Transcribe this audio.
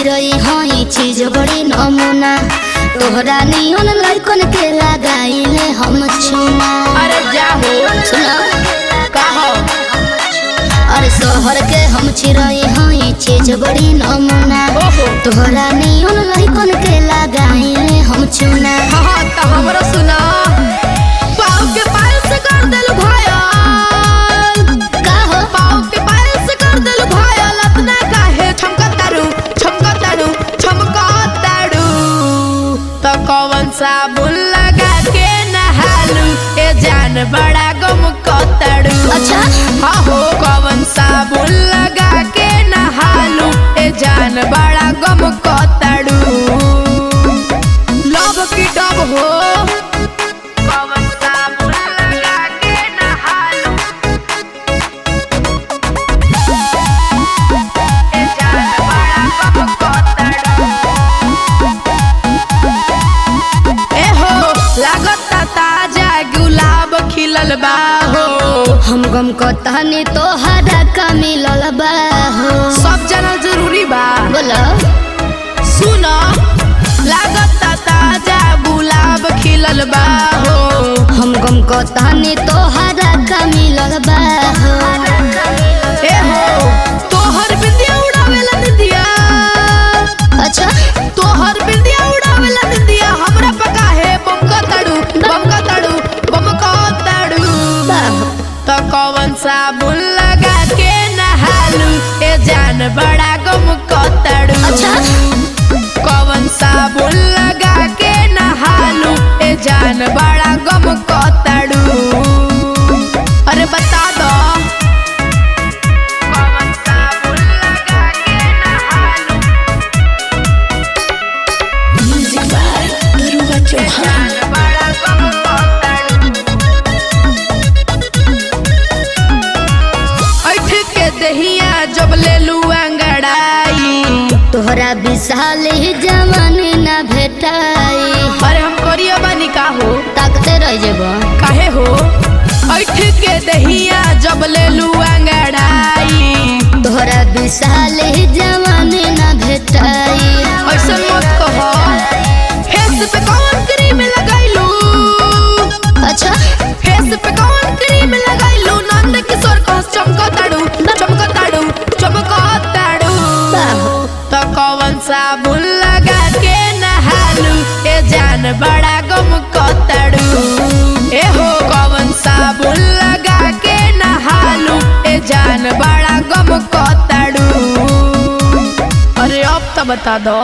चिरई हई चीज बड़ी नमूना तोहरा नियन लड़कन के लगाइले हम चुना। अरे जाहो सुना कहो अरे शहर के हम चिरई हई चीज बड़ी नमूना तोहरा नियन लड़कन के लगाइले हम चुना। हाँ तो हमरो सुना पाँव के पायल से कर देलु घायल का हो पाँव के पायल से कर देलु घायल अतना काहे छमकतारू तो कौन साबुन लगा के नहालू ए जान बड़ा गम कतड़ू। अच्छा हाँ हो कौन साबुन लगा के नहालू ए जान बड़ा गम कतड़ू। लव की डब हो कौन साबुन लगा के नहालू ए जान बड़ा गम कतड़ू। ए हो लागता ताजा गुलाब खिलल बा हो हम गम को तहनी तोहरा का मिलल बा हो। सब जानल जरूरी बा बोलो सुनो लागता ताजा गुलाब खिलल बा हो हम गम को तहनी तोहरा का मिलल बा हो। ए हो तोहर बिंदिया उड़ावेला निंदिया अच्छा तोहर बिंदिया उड़ावेला निंदिया हमरा पका है बमकतड़ू तो कौन साबुन लगा के नहालू ए जान बड़ा गम कतड़ू। अच्छा कौन साबुन लगा के नहालू ए जान बड़ा गम कतड़ू। अरे बता दो कौन साबुन लगा के नहालू म्यूजिक बाय गुरुवा चौहान। जान बड़ा गम कतड़ू। ऐठ के दहिया जब ले लू अंगड़ाई तोहरा विशाल ही जवान ना भेटाई। अरे हम करिया बानी का हो ताकते रह जेबो काहे हो ऐठ के दहिया जब ले लू अंगड़ाई तोहरा विशाल ही जवान ना भेटाई। ऐसे मत कहो फेस पे कौन क्रीम लगाइलू अच्छा फेस पे कौन क्रीम लगाइलू नंद किशोर को चमकताड़ू तो कौन साबुन लगा के नहालू ए जान बड़ा गम कतड़ू। ए हो कौन साबुन लगा के नहालू ए जान बड़ा गम कतड़ू। अरे अब तो बता दो।